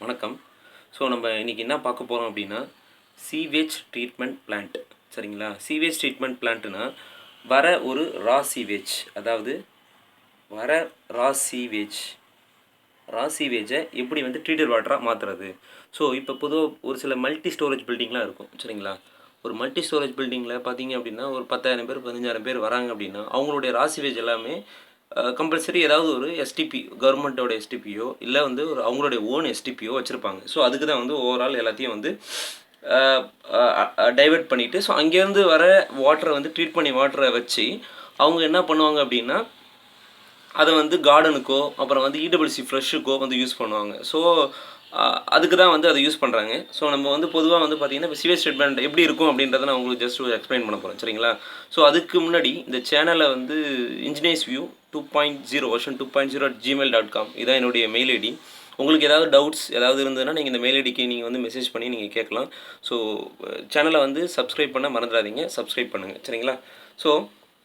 வணக்கம். ஸோ நம்ம இன்றைக்கி என்ன பார்க்க போகிறோம் அப்படின்னா, சீவேஜ் ட்ரீட்மெண்ட் பிளான்ட். சரிங்களா? சீவேஜ் ட்ரீட்மெண்ட் பிளான்ட்டுனா வர ஒரு ரா சீவேஜ், அதாவது வர ரா சீவேஜ் ரா சீவேஜை எப்படி வந்து ட்ரீட்டட் வாட்டராக மாற்றுறது. ஸோ இப்போ பொதுவாக ஒரு சில மல்டி ஸ்டோரேஜ் பில்டிங்லாம் இருக்கும். சரிங்களா? ஒரு மல்டி ஸ்டோரேஜ் பில்டிங்கில் பார்த்தீங்க அப்படின்னா ஒரு 10,000 பேர் 15,000 பேர் வராங்க அப்படின்னா அவங்களுடைய ரா சீவேஜ் எல்லாமே கம்பல்சரி ஏதாவது ஒரு எஸ்டிபி, கவர்மெண்ட்டோட எஸ்டிபியோ இல்லை வந்து ஒரு அவங்களுடைய ஓன் எஸ்டிபியோ வச்சுருப்பாங்க. ஸோ அதுக்கு தான் வந்து ஓவரால் எல்லாத்தையும் வந்து டைவெர்ட் பண்ணிவிட்டு, ஸோ அங்கேருந்து வர வாட்டரை வந்து ட்ரீட் பண்ணி வாட்டரை வச்சு அவங்க என்ன பண்ணுவாங்க அப்படின்னா அதை வந்து கார்டனுக்கோ அப்புறம் வந்து இடபிள்யூசி ஃப்ரெஷ்ஷுக்கோ வந்து யூஸ் பண்ணுவாங்க. ஸோ அதுக்கு தான் வந்து அதை யூஸ் பண்ணுறாங்க. ஸோ நம்ம வந்து பொதுவாக வந்து பார்த்திங்கன்னா இப்போ சிவேஜ் ட்ரீட்மெண்ட் எப்படி இருக்கும் அப்படின்றத நான் உங்களுக்கு ஜஸ்ட் எக்ஸ்பிளைன் பண்ண போகிறேன். சரிங்களா? ஸோ அதுக்கு முன்னாடி இந்த சேனலை வந்து இன்ஜினியர்ஸ் வியூ 2.0 வெர்ஷன் 2.0 gmail.com இதான் என்னுடைய மெயில் ஐடி. உங்களுக்கு ஏதாவது டவுட்ஸ் ஏதாவது இருந்ததுன்னா நீங்கள் இந்த மெயில் ஐடிக்கு நீங்கள் வந்து மெசேஜ் பண்ணி நீங்கள் கேட்கலாம். ஸோ சேனலை வந்து சப்ஸ்கிரைப் பண்ண மறந்துடாதீங்க, சப்ஸ்கிரைப் பண்ணுங்கள். சரிங்களா? ஸோ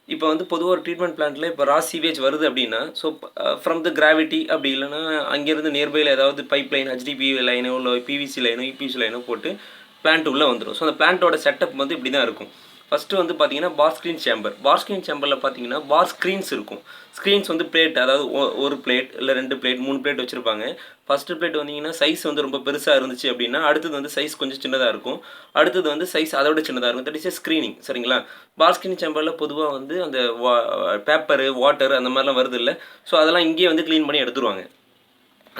இப்போ வந்து பொதுவாக ஒரு ட்ரீட்மெண்ட் பிளான்ட்டில் இப்போ ரா சீவேஜ் வருது அப்படின்னா, ஸோ ஃப்ரம் த கிராவிட்டி அப்படி இல்லைனா அங்கேருந்து நியர்பையில் ஏதாவது பைப் லைன் ஹெச்டிபி லைனோ இல்லை பிவிசி லைனோ இபிசி லைனோ போட்டு பிளான்ட் உள்ளே வந்துடும். ஸோ அந்த பிளான்ட்டோட செட்டப் வந்து இப்படி தான் இருக்கும். ஃபஸ்ட்டு வந்து பார்த்தீங்கன்னா பார் ஸ்க்ரீன் சேம்பர். பார் ஸ்க்ரீன் சேம்பரில் பார்த்தீங்கன்னா பார் ஸ்க்ரீன்ஸ் இருக்கும். ஸ்க்ரீன்ஸ் வந்து பிளேட், அதாவது ஒரு பிளேட் இல்லை 2 பிளேட் 3 பிளேட் வச்சுருப்பாங்க. ஃபஸ்ட்டு பிளேட் வந்தீங்கன்னா சைஸ் வந்து ரொம்ப பெருசாக இருந்துச்சு அப்படின்னா அடுத்தது வந்து சைஸ் கொஞ்சம் சின்னதாக இருக்கும். அடுத்தது வந்து சைஸ் அதோட சின்னதாக இருக்கும். That is screening. சரிங்களா? பார் ஸ்க்ரீன் சேம்பரில் பொதுவாக வந்து அந்த பேப்பரு வாட்டர் அந்த மாதிரிலாம் வருது இல்லை. ஸோ அதெல்லாம் இங்கேயே வந்து க்ளீன் பண்ணி எடுத்துருவாங்க.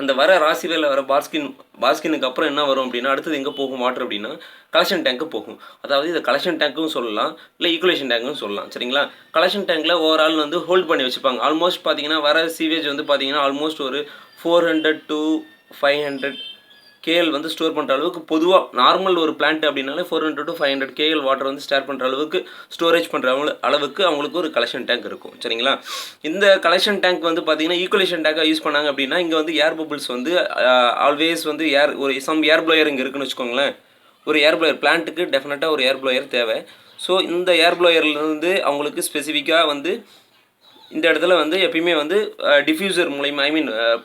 அந்த வர ராசிவேல வர பாஸ்கினுக்கு அப்புறம் என்ன வரும் அப்படின்னா அடுத்தது எங்கே போகும் வாட்டர் அப்படின்னா கலெக்ஷன் டேங்க்கு போகும். அதாவது இதை கலெக்ஷன் டேங்க்கும் சொல்லலாம், இல்லை ஈக்குலேஷன் டேங்க்கும் சொல்லலாம். சரிங்களா? கலெக்ஷன் டேங்க்கில் ஓவரால் வந்து ஹோல்ட் பண்ணி வச்சுப்பாங்க. ஆல்மோஸ்ட் பார்த்தீங்கன்னா வர சீவேஜ் வந்து பார்த்தீங்கன்னா ஆல்மோஸ்ட் ஒரு 400 to 500 KL வந்து ஸ்டோர் பண்ணுற அளவுக்கு பொதுவாக நார்மல் ஒரு பிளான்ட் அப்படின்னாலே 400 to 500 KL வாட்டர் வந்து ஸ்டோர் பண்ணுற அளவுக்கு ஸ்டோரேஜ் பண்ணுற அளவுக்கு அவங்களுக்கு ஒரு கலெக்ஷன் டேங்க் இருக்கும். சரிங்களா? இந்த கலெக்ஷன் டேங்க் வந்து பார்த்தீங்கன்னா ஈக்குலேஷன் டேங்காக யூஸ் பண்ணாங்க அப்படின்னா இங்கே வந்து ஏர் பபிள்ஸ் வந்து ஆல்வேஸ் வந்து ஒரு ஏர் ப்ளோயர் இங்கே இருக்குன்னு வச்சுக்கோங்களேன். ஒரு ஏர் ப்ளோயர் பிளான்ட்டுக்கு டெஃபினட்டாக ஒரு ஏர் ப்ளோயர் தேவை. ஸோ இந்த ஏர் ப்ளோயர்லேருந்து அவங்களுக்கு ஸ்பெசிஃபிக்காக வந்து இந்த இடத்துல வந்து எப்பயுமே வந்து டிஃப்யூசர் மூலிமா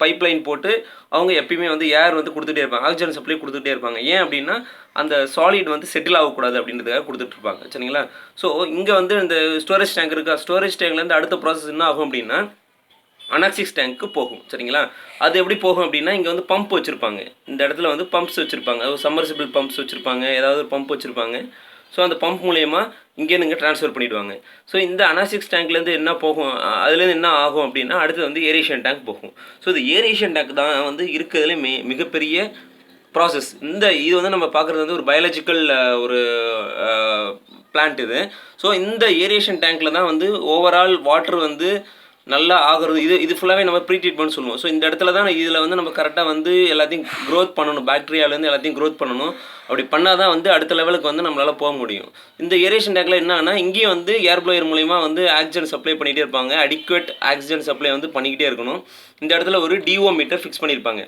பைப் லைன் போட்டு அவங்க எப்பயுமே வந்து ஏர் வந்து கொடுத்துட்டே இருப்பாங்க, ஆக்சிஜன் சப்ளை கொடுத்துட்டே இருப்பாங்க. ஏன் அப்படின்னா அந்த சாலிட் வந்து செட்டில் ஆகக்கூடாது அப்படின்றதுக்காக கொடுத்துட்ருப்பாங்க. சரிங்களா? ஸோ இங்கே வந்து இந்த ஸ்டோரேஜ் டேங்க் இருக்கா, ஸ்டோரேஜ் டேங்க்லேருந்து அடுத்த ப்ராசஸ் என்ன ஆகும் அப்படின்னா அனாக்சிஸ் டேங்க்கு போகும். சரிங்களா? அது எப்படி போகும் அப்படின்னா இங்கே வந்து பம்ப் வச்சுருப்பாங்க. இந்த இடத்துல வந்து பம்ப்ஸ் வச்சுருப்பாங்க, சம்மர்சிபிள் பம்ப்ஸ் வச்சுருப்பாங்க, ஏதாவது ஒரு பம்ப் வச்சுருப்பாங்க. ஸோ அந்த பம்ப் மூலயமா இங்கேருந்து இங்கே ட்ரான்ஸ்ஃபர் பண்ணிவிடுவாங்க. ஸோ இந்த அனாக்சிஸ் டேங்க்லேருந்து என்ன போகும், அதுலேருந்து என்ன ஆகும் அப்படின்னா அடுத்து வந்து ஏரேஷன் டேங்க் போகும். ஸோ இந்த ஏரேஷன் டேங்க் தான் வந்து இருக்கிறதுலே மிகப்பெரிய ப்ராசஸ். இது வந்து நம்ம பார்க்குறது வந்து ஒரு பயாலஜிக்கல் ஒரு பிளான்ட் இது. ஸோ இந்த ஏரேஷன் டேங்க்கில் தான் வந்து ஓவரால் வாட்டர் வந்து நல்லா ஆகிறது. இது ஃபுல்லாகவே நம்ம ப்ரீ ட்ரீட்மெண்ட் சொல்லுவோம். ஸோ இந்த இடத்துல தான் இதில் வந்து நம்ம கரெக்டாக வந்து எல்லாத்தையும் க்ரோத் பண்ணணும், பாக்டீரியாவிலேருந்து எல்லாத்தையும் க்ரோத் பண்ணணும். அப்படி பண்ணால் தான் வந்து அடுத்த லெவலுக்கு வந்து நம்மளால் போக முடியும். இந்த ஏரேஷன் டேங்கில் என்னன்னா இங்கேயும் வந்து ஏர் ப்ளோயர் மூலிமா வந்து ஆக்சிஜன் சப்ளை பண்ணிகிட்டே இருப்பாங்க. அடிக்குவேட் ஆக்சிஜன் சப்ளை வந்து பண்ணிக்கிட்டே இருக்கணும். இந்த இடத்துல ஒரு டிஓ மீட்டர் ஃபிக்ஸ் பண்ணியிருப்பாங்க.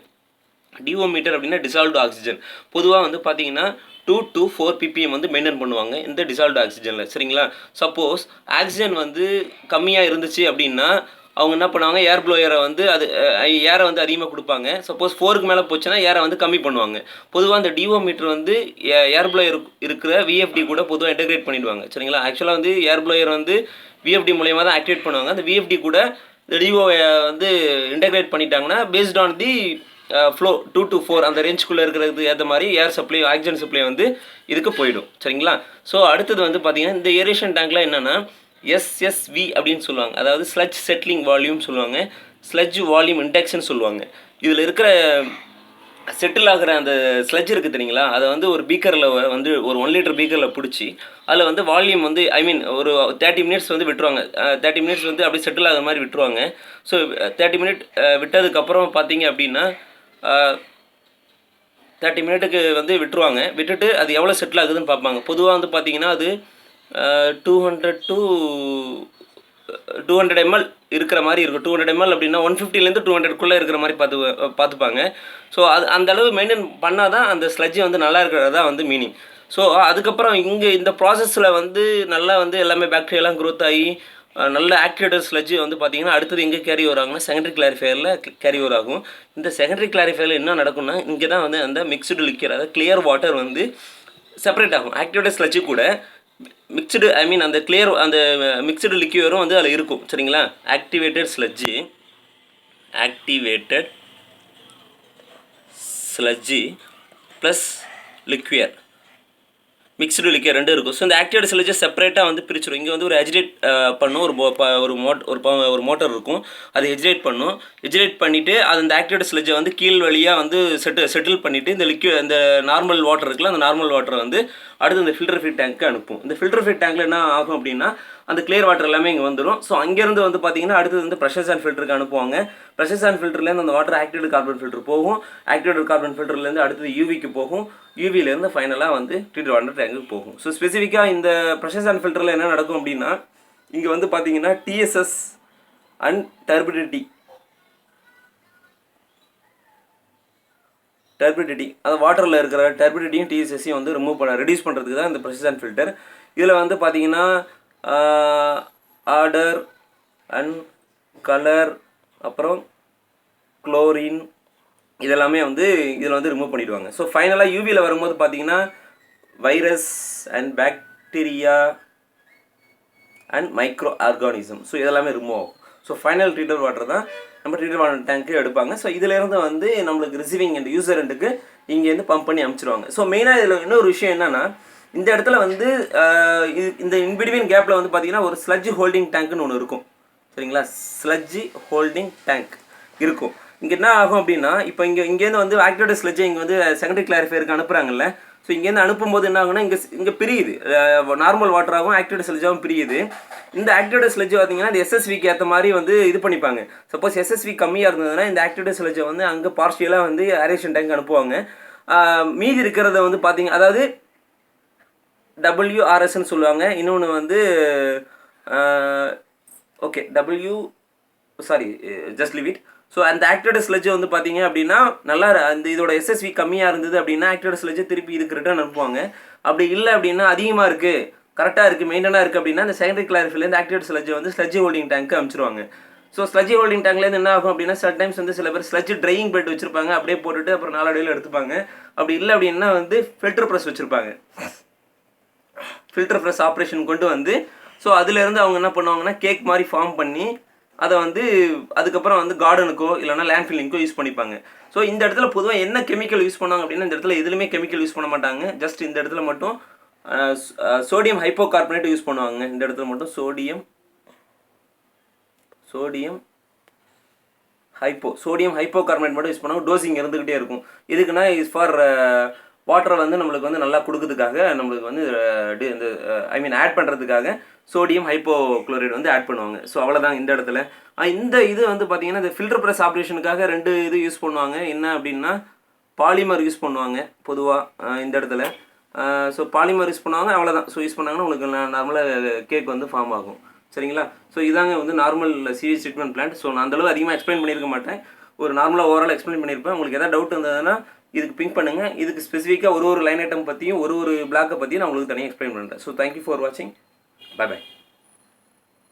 டிஓ மீட்டர் அப்படின்னா டிசால்வ்டு ஆக்சிஜன். பொதுவாக வந்து பார்த்தீங்கன்னா 2 to 4 ppm வந்து மெயின்டைன் பண்ணுவாங்க இந்த டிசால்வ்டு ஆக்சிஜனில். சரிங்களா? சப்போஸ் ஆக்சிஜன் வந்து கம்மியாக இருந்துச்சு அப்படின்னா அவங்க என்ன பண்ணுவாங்க, ஏர் ப்ளோயரை வந்து அது ஏரை வந்து அதிகமாக கொடுப்பாங்க. சப்போஸ் 4க்கு மேலே போச்சுன்னா ஏரை வந்து கம்மி பண்ணுவாங்க. பொதுவாக அந்த டிஓ மீட்டர் வந்து ஏர் ப்ளோயர் இருக்கிற விஎஃப்டி கூட பொதுவாக இன்டெகிரேட் பண்ணிடுவாங்க. சரிங்களா? ஆக்சுவலாக வந்து ஏர் ப்ளோயர் வந்து விஎஃப்டி மூலயமா தான் ஆக்டிவேட் பண்ணுவாங்க. அந்த விஎஃப்டி கூட இந்த டிஓ வந்து இன்டெகிரேட் பண்ணிட்டாங்கன்னா based on the flow 2 to 4 அந்த ரேஞ்சுக்குள்ளே இருக்கிறதுக்கு ஏற்ற மாதிரி ஏர் சப்ளை ஆக்சிஜன் சப்ளை வந்து இதுக்கு போயிடும். சரிங்களா? ஸோ அடுத்தது வந்து பார்த்திங்கன்னா இந்த ஏரேஷன் டேங்க்கில் என்னென்னா SSV அப்படின்னு சொல்லுவாங்க, அதாவது ஸ்லட்ஜ் செட்டிலிங் வால்யூம் சொல்லுவாங்க, ஸ்லட்ஜ் வால்யூம் இண்டெக்ஸ்ன்னு சொல்லுவாங்க. இதில் இருக்கிற செட்டில் ஆகிற அந்த ஸ்லட்ஜ் இருக்குது தெரியுங்களா, அதை வந்து ஒரு பீக்கரில் வந்து ஒரு 1 liter பீக்கரில் பிடிச்சி அதில் வந்து வால்யூம் வந்து ஒரு 30 minutes வந்து விட்டுருவாங்க. 30 minutes வந்து அப்படியே செட்டில் ஆகிற மாதிரி விட்டுருவாங்க. ஸோ 30 minutes விட்டதுக்கப்புறம் பார்த்தீங்க அப்படின்னா 30 minutes வந்து விட்டுருவாங்க. விட்டுட்டு அது எவ்வளோ செட்டில் ஆகுதுன்னு பார்ப்பாங்க. பொதுவாக வந்து பார்த்திங்கன்னா அது 200 to 200 ml இருக்கிற மாதிரி இருக்கும். 200 ml அப்படின்னா 150லேருந்து 200க்குள்ளே இருக்கிற மாதிரி பார்த்துப்பாங்க. ஸோ அந்த அளவு மெயின்டைன் பண்ணால் தான் அந்த ஸ்லட்ஜ் வந்து நல்லா இருக்கிறதா வந்து மீனிங். ஸோ அதுக்கப்புறம் இங்கே இந்த ப்ராசஸில் வந்து நல்லா வந்து எல்லாமே பாக்டீரியெல்லாம் க்ரோத் ஆகி நல்ல ஆக்டிவேட்டட் ஸ்லட்ஜ் வந்து பார்த்தீங்கன்னா அடுத்தது எங்கே கேரி ஓவர் ஆகும்னா செகண்டரி கிளாரிஃபையரில் கேரி ஓவர் ஆகும். இந்த செகண்டரி கிளாரிஃபையரில் என்ன நடக்கும்னா இங்கே தான் வந்து அந்த மிக்ஸ்டு லிக்விட் அதாவது கிளியர் வாட்டர் வந்து செப்பரேட் ஆகும். ஆக்டிவேட்டட் ஸ்லட்ஜு கூட மிக்ஸ்டு அந்த கிளியர் அந்த மிக்ஸ்டு லிக்யூரும் வந்து அதில் இருக்கும். சரிங்களா? ஆக்டிவேட்டட் ஸ்லட்ஜு ப்ளஸ் லிக்வியர் மிக்ஸ்டு லிக்வியர் ரெண்டும் இருக்கும். ஸோ இந்த ஆக்டிவேட்டட் ஸ்லட்ஜை செப்பரேட்டாக வந்து பிரிச்சிடும். இங்கே வந்து ஒரு எஜிடேட் பண்ணும், ஒரு மோட்டர் இருக்கும், அது எஜிடேட் பண்ணும். எஜிடேட் பண்ணிவிட்டு அது அந்த ஆக்டிவேட்டட் ஸ்லட்ஜை வந்து கீழ் வழியாக வந்து செட்டில் பண்ணிவிட்டு இந்த அந்த நார்மல் வாட்டர் இருக்குல்ல, அந்த நார்மல் வாட்டரை வந்து அடுத்து இந்த ஃபில்டர் ஃபீட் டேங்க்கு அனுப்பும். இந்த ஃபில்டர் ஃபீட் டேங்க்கில் என்ன ஆகும் அப்படின்னா அந்த கிளியர் வாட்டர் எல்லாமே இங்கே வந்துடும். ஸோ அங்கேருந்து வந்து பார்த்தீங்கன்னா அடுத்தது வந்து ப்ரெஷர் சாண்ட் ஃபில்டருக்கு அனுப்புவாங்க. ப்ரெஷர் சாண்ட் ஃபில்டர்லேருந்து அந்த வாட்டர் ஆக்டிவேட்டட் கார்பன் ஃபில்டர் போகும். ஆக்டிவேட்டட் கார்பன் ஃபில்டர்லேருந்து அடுத்தது யூவிக்கு போகும். யூவிலேருந்து ஃபைனலாக வந்து ட்ரீட்டட் வாட்டர் டேங்குக்கு போகும். ஸோ ஸ்பெசிஃபிக்காக இந்த ப்ரெஷர் சாண்ட் ஃபில்டரில் என்ன நடக்கும் அப்படின்னா இங்கே வந்து பார்த்தீங்கன்னா டிஎஸ்எஸ் அண்ட் டர்பிடிட்டி அது வாட்டரில் இருக்கிற டர்பிடிட்டியும் டிஎஸ்எஸ்ஸையும் வந்து ரெடியூஸ் பண்ணுறதுக்கு தான் இந்த ப்ரெஷர் சாண்ட் ஃபில்டர். இதில் வந்து பார்த்தீங்கன்னா ஆர்டர் அண்ட் கலர் அப்புறம் குளோரின் இதெல்லாமே வந்து இதில் வந்து ரிமூவ் பண்ணிடுவாங்க. ஸோ ஃபைனலாக யூவியில் வரும்போது பார்த்தீங்கன்னா virus and bacteria and micro organism so இதெல்லாமே ரிமூவ் ஆகும். ஸோ ஃபைனல் ட்ரீட்டட் வாட்டர் தான் நம்ம ட்ரீட்டட் வாட்டர் டேங்க்கு எடுப்பாங்க. ஸோ இதிலேருந்து வந்து நம்மளுக்கு ரிசீவிங் அண்ட் யூசர் ரெண்டுக்கு இங்கேருந்து பம்ப் பண்ணி அனுப்பிச்சிடுவாங்க. ஸோ மெயினாக இதில் இன்னொரு விஷயம் என்னென்னா இந்த இடத்துல வந்து இந்த இன்பிட்வீன் கேப்பில் வந்து பார்த்தீங்கன்னா ஒரு ஸ்லட்ஜ் ஹோல்டிங் டேங்க்னு ஒன்று இருக்கும். சரிங்களா? ஸ்லட்ஜ் ஹோல்டிங் டேங்க் இருக்கும். இங்கே என்ன ஆகும் அப்படின்னா இப்போ இங்கேருந்து வந்து ஆக்டிவேட்டட் ஸ்லட்ஜை இங்கே வந்து செகண்டரி கிளாரிஃபையருக்கு அனுப்புகிறாங்கல்ல. ஸோ இங்கேருந்து அனுப்பும்போது என்ன ஆகுனா இங்கே பிரியுது, நார்மல் வாட்டராகவும் ஆக்டிவேட்டட் ஸ்லட்ஜாகவும் பிரியுது. இந்த ஆக்டிவேட்டட் ஸ்லட்ஜ் பார்த்தீங்கன்னா இந்த எஸ்எஸ்விக்கு ஏற்ற மாதிரி வந்து இது பண்ணிப்பாங்க. சப்போஸ் எஸ்எஸ்வி கம்மியாக இருந்ததுன்னா இந்த ஆக்டிவேட்டட் ஸ்லட்ஜை வந்து அங்கே பார்ஷியலாக வந்து ஏரேஷன் டேங்க் அனுப்புவாங்க. மீதி இருக்கிறத வந்து பார்த்தீங்க அதாவது WRSன்னு சொல்லுவாங்க. இன்னொன்று வந்து okay just leave it. So அந்த ஆக்டிவேட்டட் ஸ்லட்ஜை வந்து பார்த்தீங்க அப்படின்னா நல்லா அந்த இதோட எஸ்எஸ்வி கம்மியாக இருந்தது அப்படின்னா ஆக்டிவேட்டட் ஸ்லட்ஜை திருப்பி இதுக்கு ரிட்டர்ன் அனுப்புவாங்க. அப்படி இல்லை அப்படின்னா அதிகமாக இருக்குது, கரெக்டாக இருக்குது, மெயின்டெனாக இருக்குது அப்படின்னா இந்த செகண்டரி கிளாரிஃபைலேருந்து ஆக்டிவேட்டட் ஸ்லட்ஜை வந்து ஸ்லட்ஜ் ஹோல்டிங் டேங்க்கு அனுப்பிச்சிருவாங்க. ஸோ ஸ்லட்ஜ் ஹோல்டிங் டேங்க்லேருந்து என்ன ஆகும் அப்படின்னா சம்டைம்ஸ் வந்து சில பேர் ஸ்லட்ஜ் ட்ரையிங் பெட் வச்சுருப்பாங்க, அப்படியே போட்டுட்டு அப்புறம் நாளடைவில் எடுத்துப்பாங்க. அப்படி இல்லை அப்படின்னா வந்து ஃபில்டர் ப்ரெஸ் வச்சுருப்பாங்க. ஃபில்டர் ப்ரெஸ் ஆப்ரேஷன் கொண்டு வந்து ஸோ அதுலேருந்து அவங்க என்ன பண்ணுவாங்கன்னா கேக் மாதிரி ஃபார்ம் பண்ணி அதை வந்து அதுக்கப்புறம் வந்து கார்டனுக்கோ இல்லைனா லேண்ட் ஃபில்லிங்க்கோ யூஸ் பண்ணிப்பாங்க. ஸோ இந்த இடத்துல பொதுவாக என்ன கெமிக்கல் யூஸ் பண்ணுவாங்க அப்படின்னா இந்த இடத்துல எதுலையுமே கெமிக்கல் யூஸ் பண்ண மாட்டாங்க. ஜஸ்ட் இந்த இடத்துல மட்டும் சோடியம் ஹைப்போகார்பனேட் யூஸ் பண்ணுவாங்க. இந்த இடத்துல மட்டும் சோடியம் ஹைப்போகார்பனேட் மட்டும் யூஸ் பண்ணுவாங்க. டோசிங் இருந்துக்கிட்டே இருக்கும். இதுக்குன்னா இஸ் ஃபார் வாட்டரை வந்து நம்மளுக்கு வந்து நல்லா கொடுக்கறதுக்காக நம்மளுக்கு வந்து இந்த ஆட் பண்ணுறதுக்காக சோடியம் ஹைப்போக்ளோரைடு வந்து ஆட் பண்ணுவாங்க. ஸோ அவ்வளோதான் இந்த இடத்துல. இந்த இது வந்து பார்த்தீங்கன்னா இந்த ஃபில்டர் ப்ரெஸ் ஆப்ரேஷனுக்காக 2 இது யூஸ் பண்ணுவாங்க. என்ன அப்படின்னா பாலிமர் யூஸ் பண்ணுவாங்க பொதுவாக இந்த இடத்துல. ஸோ பாலிமர் யூஸ் பண்ணுவாங்க, அவ்வளோதான். ஸோ யூஸ் பண்ணாங்கன்னா உங்களுக்கு நார்மலாக கேக் வந்து ஃபார்ம் ஆகும். சரிங்களா? ஸோ இதாங்க வந்து normal sewage treatment plant. So நான் அந்தளவு அதிகமாக எக்ஸ்பிளைன் பண்ணியிருக்க மாட்டேன், ஒரு நார்மலாக ஓவரால் எக்ஸ்பிளைன் பண்ணியிருப்பேன். உங்களுக்கு எதாவது டவுட் இருந்ததுன்னா இதுக்கு பிங்க் பண்ணுங்கள். இதுக்கு ஸ்பெசிஃபிக்காக ஒரு லைன் ஐட்டம் பற்றியும் ஒரு பிளாக்கை பற்றியும் நான் உங்களுக்கு தனியாக எக்ஸ்பிளைன் பண்ணுறேன். ஸோ தேங்க்யூ ஃபார் வாட்சிங். Bye bye.